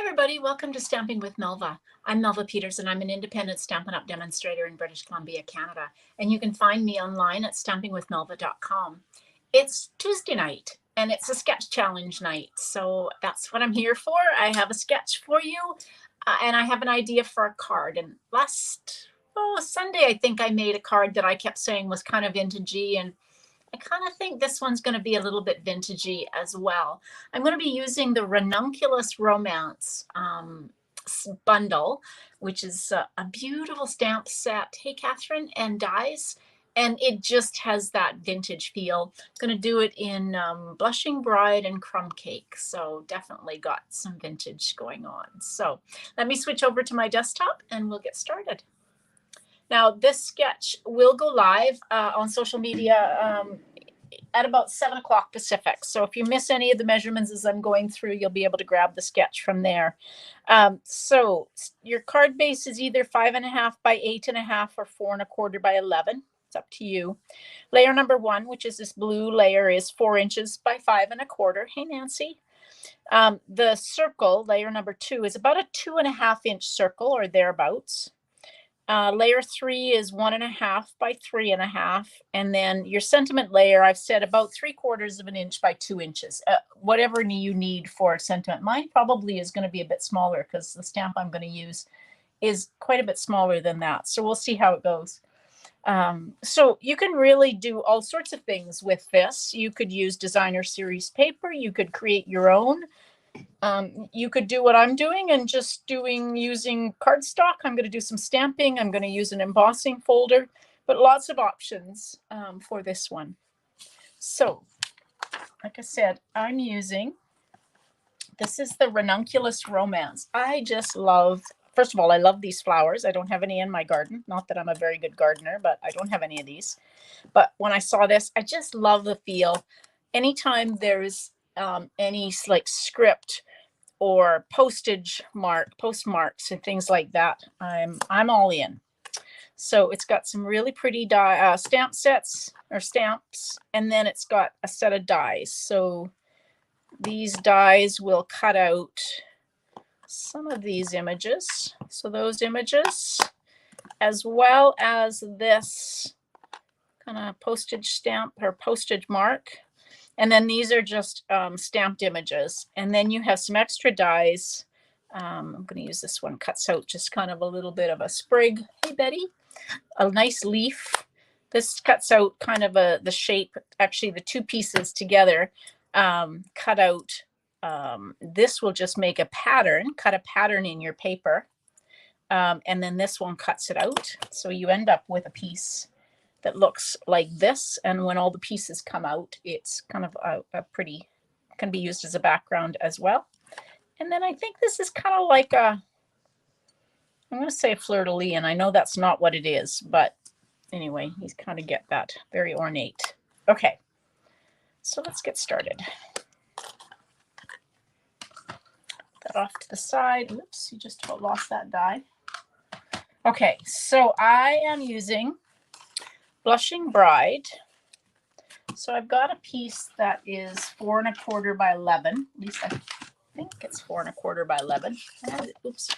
everybody, welcome to Stamping with Melva. I'm Melva Peters and I'm an independent Stampin' Up! Demonstrator in British Columbia, Canada. And you can find me online at stampingwithmelva.com. It's Tuesday night and it's a sketch challenge night. So that's what I'm here for. I have a sketch for you and I have an idea for a card. And last Sunday, I think I made a card that I kept saying was kind of vintagey, and I kind of think this one's going to be a little bit vintagey as well. I'm going to be using the Ranunculus Romance bundle, which is a beautiful stamp set. Hey, Catherine, and dies. And it just has that vintage feel. I'm going to do it in Blushing Bride and Crumb Cake. So definitely got some vintage going on. So let me switch over to my desktop and we'll get started. Now, this sketch will go live on social media at about 7 o'clock Pacific. So if you miss any of the measurements as I'm going through, you'll be able to grab the sketch from there. So your card base is either 5.5 by 8.5 or 4.25 by 11. It's up to you. Layer number 1, which is this blue layer, is 4 inches by 5.25. Hey, Nancy. The circle, layer number 2, is about a 2.5-inch circle or thereabouts. Layer 3 is 1.5 by 3.5, and then your sentiment layer, I've said about 3/4 of an inch by 2 inches. Whatever you need for sentiment. Mine probably is going to be a bit smaller because the stamp I'm going to use is quite a bit smaller than that. So we'll see how it goes. So you can really do all sorts of things with this. You could use designer series paper. You could create your own. You could do what I'm doing and just using cardstock. I'm going to do some stamping. I'm going to use an embossing folder, but lots of options for this one. So, like I said, I'm using, this is the Ranunculus Romance. I just love, first of all, I love these flowers. I don't have any in my garden. Not that I'm a very good gardener, but I don't have any of these. But when I saw this, I just love the feel. Anytime there's any like script or postmarks and things like that, I'm all in. So it's got some really pretty stamp sets or stamps, and then it's got a set of dies. So these dies will cut out some of these images. So those images, as well as this kind of postage stamp or postage mark. And then these are just stamped images. And then you have some extra dies. I'm going to use this one, cuts out just kind of a little bit of a sprig. Hey, Betty. A nice leaf. This cuts out kind of the shape, actually the two pieces together, cut out. This will just make a pattern, cut a pattern in your paper. And then this one cuts it out. So you end up with a piece that looks like this, and when all the pieces come out, it's kind of a pretty, can be used as a background as well. And then I think this is kind of like a, I'm going to say a fleur-de-lis, and I know that's not what it is, but anyway, you kind of get that, very ornate. Okay, so let's get started. Put that off to the side. Oops, you just about lost that die. Okay, so I am using Blushing Bride. So I've got a piece that is 4.25 by 11. At least I think it's 4.25 by 11. Oops,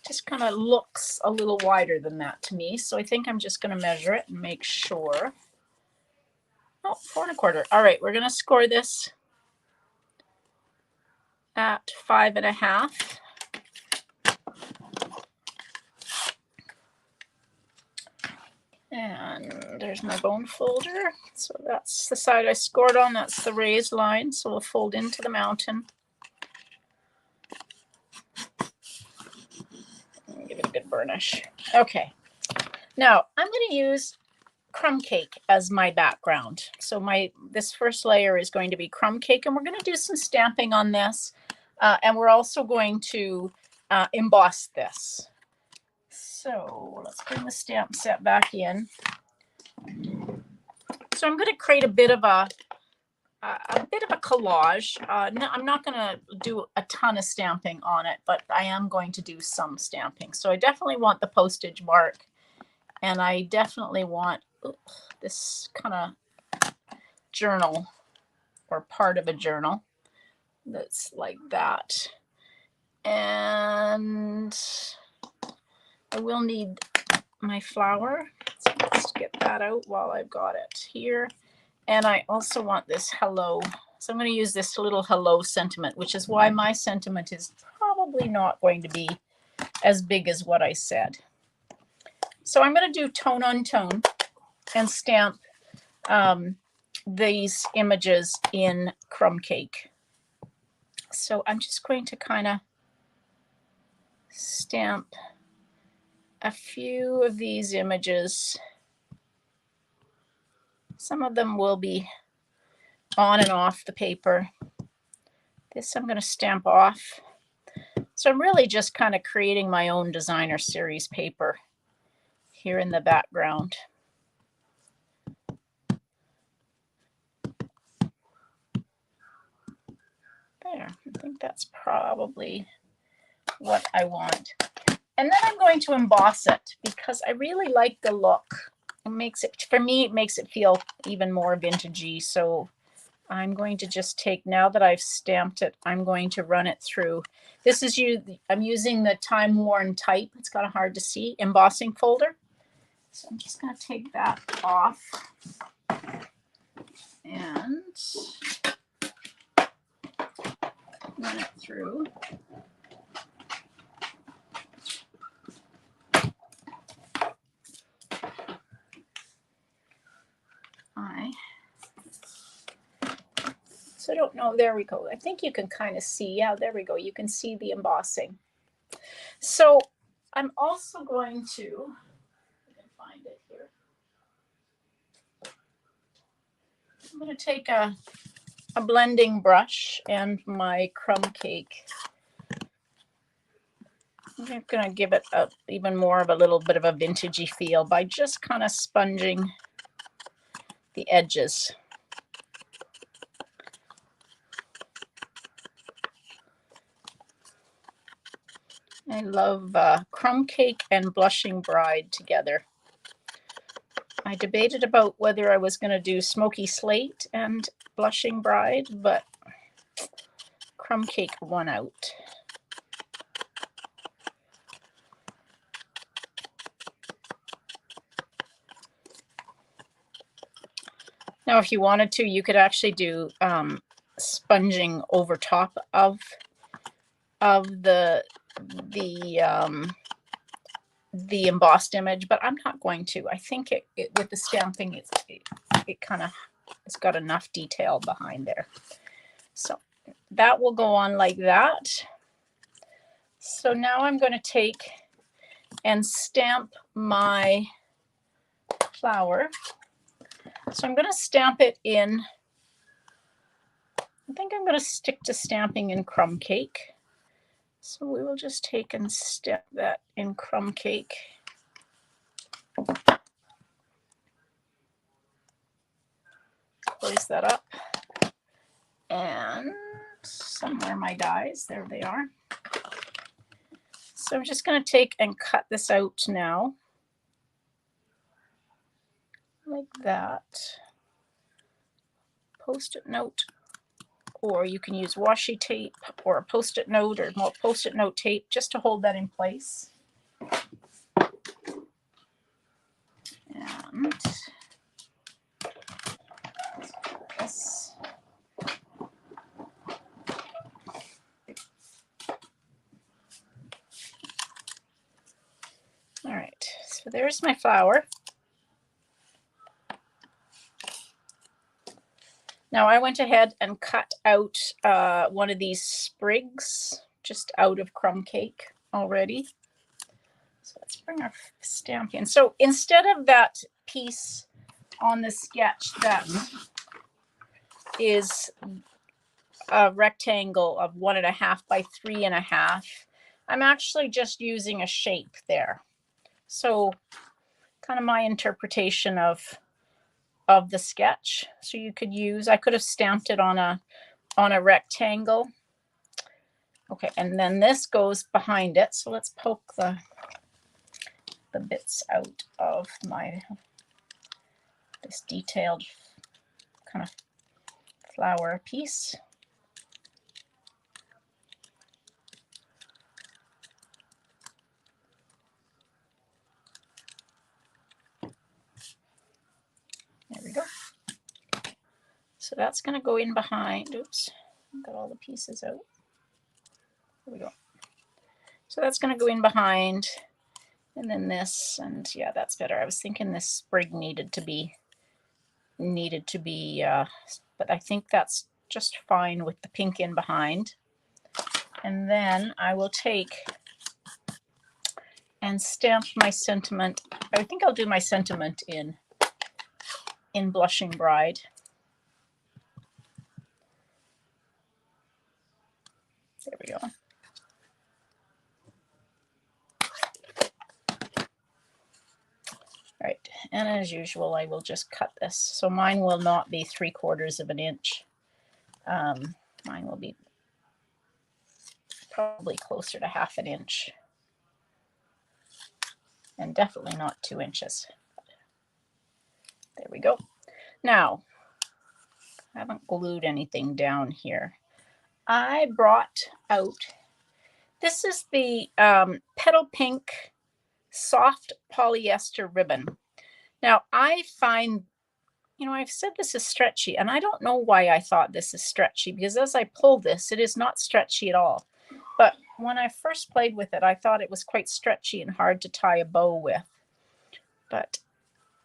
just kind of looks a little wider than that to me. So I think I'm just going to measure it and make sure. Oh, 4.25. All right, we're going to score this at 5.5. And there's my bone folder. So that's the side I scored on. That's the raised line. So we'll fold into the mountain. Give it a good burnish. Okay. Now I'm going to use Crumb Cake as my background. So this first layer is going to be Crumb Cake, and we're going to do some stamping on this. And we're also going to emboss this. So let's bring the stamp set back in. So I'm going to create a bit of a collage. No, I'm not going to do a ton of stamping on it, but I am going to do some stamping. So I definitely want the postage mark, and I definitely want this kind of journal or part of a journal that's like that. And I will need my flower. So let's get that out while I've got it here. And I also want this hello. So I'm going to use this little hello sentiment, which is why my sentiment is probably not going to be as big as what I said. So I'm going to do tone on tone and stamp these images in crumb cake. So I'm just going to kind of stamp a few of these images. Some of them will be on and off the paper. This I'm going to stamp off. So I'm really just kind of creating my own designer series paper here in the background. There, I think that's probably what I want. And then I'm going to emboss it because I really like the look. It makes it, for me, it makes it feel even more vintagey. So I'm going to just take, now that I've stamped it, I'm going to run it through. This is I'm using the Time Worn Type. It's kind of hard to see, embossing folder. So I'm just going to take that off and run it through. So I don't know, there we go. I think you can kind of see, yeah, there we go. You can see the embossing. So I'm also going to, I can find it here. I'm going to take a blending brush and my crumb cake. I'm going to give it even more of a little bit of a vintagey feel by just kind of sponging the edges. I love crumb cake and blushing bride together. I debated about whether I was going to do smoky slate and blushing bride, but crumb cake won out. Now, if you wanted to, you could actually do sponging over top of the embossed image, but I'm not going to. I think it with the stamping, it kind of, it's got enough detail behind there. So that will go on like that. So now I'm going to take and stamp my flower. So I'm going to stamp it in, I think I'm going to stick to stamping in crumb cake. So we will just take and stamp that in crumb cake. Close that up. And somewhere my dies, there they are. So I'm just going to take and cut this out now. Like that. Post-it note, or you can use washi tape or a post-it note or more post-it note tape just to hold that in place. And this. All right, so there's my flower. Now I went ahead and cut out one of these sprigs just out of crumb cake already. So let's bring our stamp in. So instead of that piece on the sketch that is a rectangle of 1.5 by 3.5, I'm actually just using a shape there. So kind of my interpretation of the sketch. So you could use, I could have stamped it on a rectangle. Okay, and then this goes behind it. So let's poke the bits out of this detailed kind of flower piece. So that's going to go in behind. Oops, got all the pieces out. There we go. So that's going to go in behind, and then this, and yeah, that's better. I was thinking this sprig needed to be, but I think that's just fine with the pink in behind. And then I will take and stamp my sentiment. I think I'll do my sentiment in Blushing Bride. There we go. Right, and as usual, I will just cut this. So mine will not be 3/4 of an inch. Mine will be probably closer to 1/2 an inch. And definitely not 2 inches. There we go. Now, I haven't glued anything down here. I brought out, this is the Petal Pink soft polyester ribbon. Now, I find, you know, I've said this is stretchy, and I don't know why I thought this is stretchy, because as I pull this, it is not stretchy at all. But when I first played with it, I thought it was quite stretchy and hard to tie a bow with. But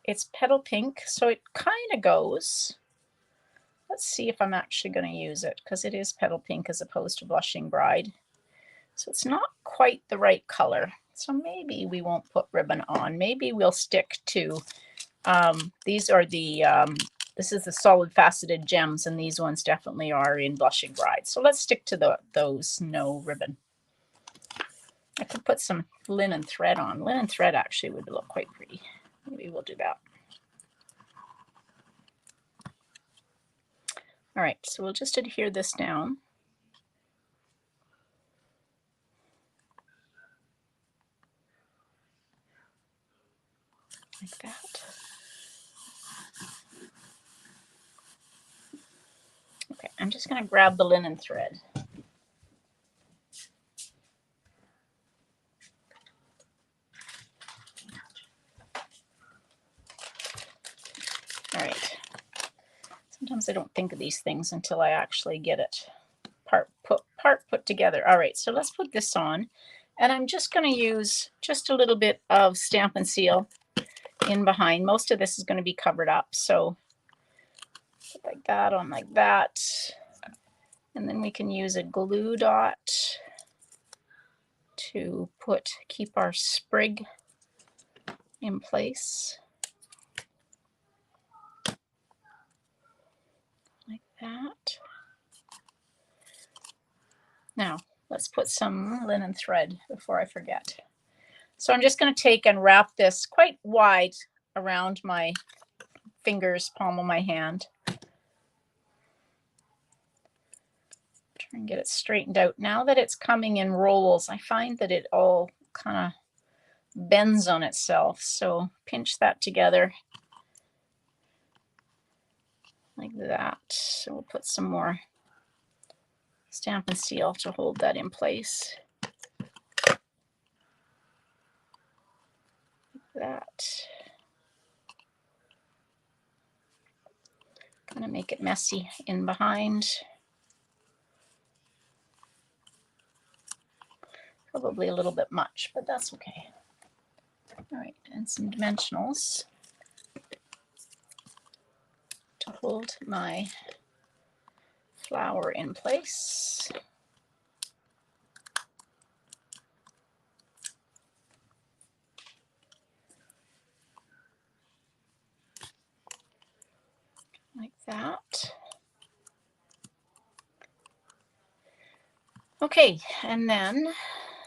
it's Petal Pink, so it kind of goes. Let's see if I'm actually going to use it, because it is Petal Pink as opposed to Blushing Bride. So it's not quite the right color. So maybe we won't put ribbon on. Maybe we'll stick to, these are the, this is the solid faceted gems, and these ones definitely are in Blushing Bride. So let's stick to those, no ribbon. I could put some linen thread on. Linen thread actually would look quite pretty. Maybe we'll do that. All right, so we'll just adhere this down. Like that. Okay, I'm just going to grab the linen thread. All right. Sometimes I don't think of these things until I actually get it part put together. All right, so let's put this on. And I'm just going to use just a little bit of Stamp and Seal in behind. Most of this is going to be covered up. So put like that on like that. And then we can use a glue dot to keep our sprig in place. Like that. Now, let's put some linen thread before I forget. So I'm just going to take and wrap this quite wide around my fingers, palm of my hand. Try and get it straightened out. Now that it's coming in rolls, I find that it all kind of bends on itself. So pinch that together like that. So we'll put some more Stamp and Seal to hold that in place. Like that. Kind of make it messy in behind. Probably a little bit much, but that's okay. All right, and some dimensionals to hold my flower in place. Like that. Okay, and then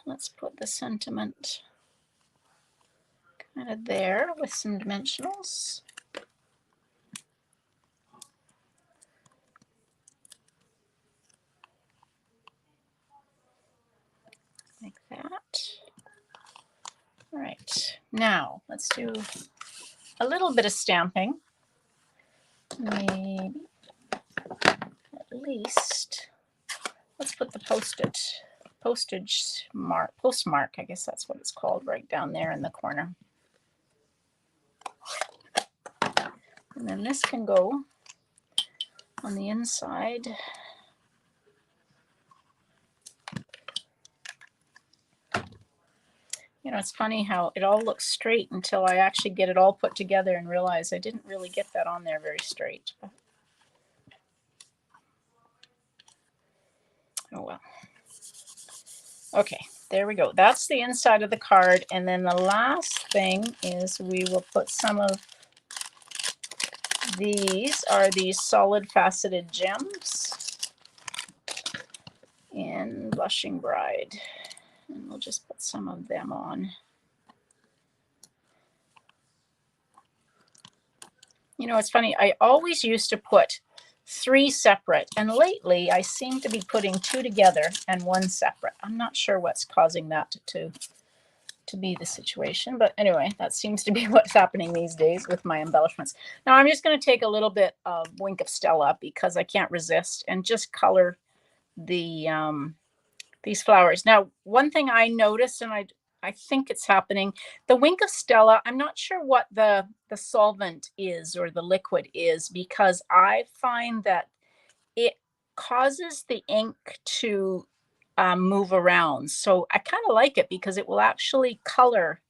let's put the sentiment kind of there with some dimensionals. Like that. All right, now let's do a little bit of stamping. Maybe at least, let's put the postmark, I guess that's what it's called, right down there in the corner. And then this can go on the inside. You know, it's funny how it all looks straight until I actually get it all put together and realize I didn't really get that on there very straight. Oh well. Okay, there we go. That's the inside of the card. And then the last thing is we will put some of these are these solid faceted gems in Blushing Bride. And we'll just put some of them on. You know, it's funny. I always used to put 3 separate, and lately I seem to be putting 2 together and 1 separate. I'm not sure what's causing that to be the situation, but anyway, that seems to be what's happening these days with my embellishments. Now I'm just going to take a little bit of Wink of Stella because I can't resist, and just color the these flowers. Now, one thing I noticed, and I think it's happening, the Wink of Stella, I'm not sure what the solvent is or the liquid is, because I find that it causes the ink to move around. So I kind of like it because it will actually color.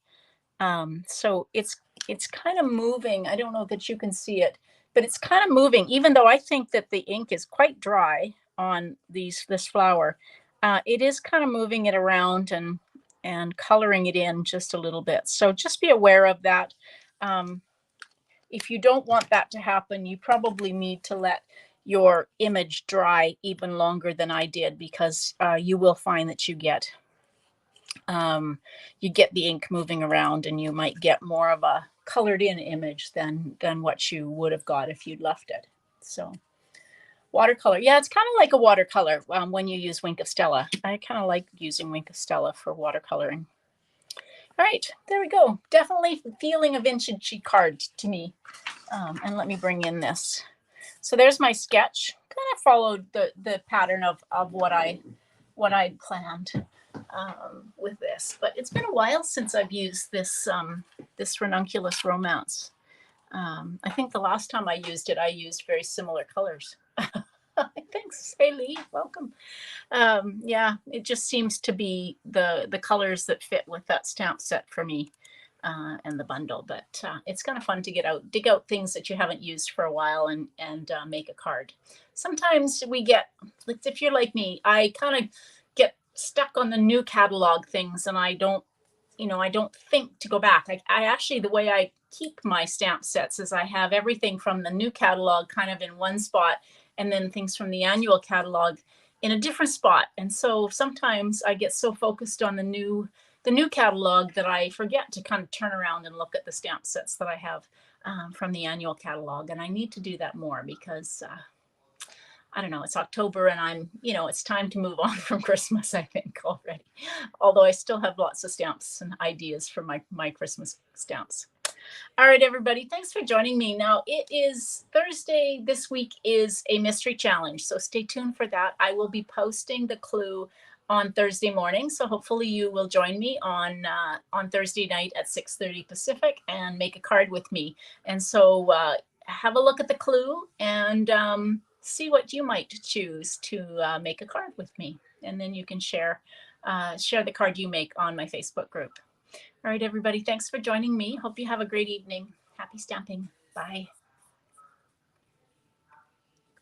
So it's kind of moving. I don't know that you can see it, but it's kind of moving, even though I think that the ink is quite dry on this flower. It is kind of moving it around and coloring it in just a little bit. So just be aware of that. If you don't want that to happen, you probably need to let your image dry even longer than I did, because you will find that you get the ink moving around, and you might get more of a colored in image than what you would have got if you'd left it. So watercolor, yeah, it's kind of like a watercolor when you use Wink of Stella. I kind of like using Wink of Stella for watercoloring. All right, there we go. Definitely feeling a vintage card to me. And let me bring in this. So there's my sketch. Kind of followed the pattern of what I planned with this, but it's been a while since I've used this this Ranunculus Romance. I think the last time I used it, I used very similar colors. Thanks, Haley. Welcome. Yeah, it just seems to be the colors that fit with that stamp set for me. And the bundle, but it's kind of fun to dig out things that you haven't used for a while and make a card. Sometimes we get, if you're like me, I kind of get stuck on the new catalog things, and I don't think to go back. I actually, the way I keep my stamp sets is I have everything from the new catalog kind of in one spot, and then things from the annual catalog in a different spot. And so sometimes I get so focused on the new catalog that I forget to kind of turn around and look at the stamp sets that I have from the annual catalog. And I need to do that more because I don't know, it's October and it's time to move on from Christmas, I think, already. Although I still have lots of stamps and ideas for my Christmas stamps. All right, everybody, thanks for joining me. Now, it is Thursday. This week is a mystery challenge, so stay tuned for that. I will be posting the clue on Thursday morning, so hopefully you will join me on Thursday night at 6:30 Pacific and make a card with me. And so have a look at the clue and see what you might choose to make a card with me. And then you can share the card you make on my Facebook group. All right, everybody, thanks for joining me. Hope you have a great evening. Happy stamping. Bye.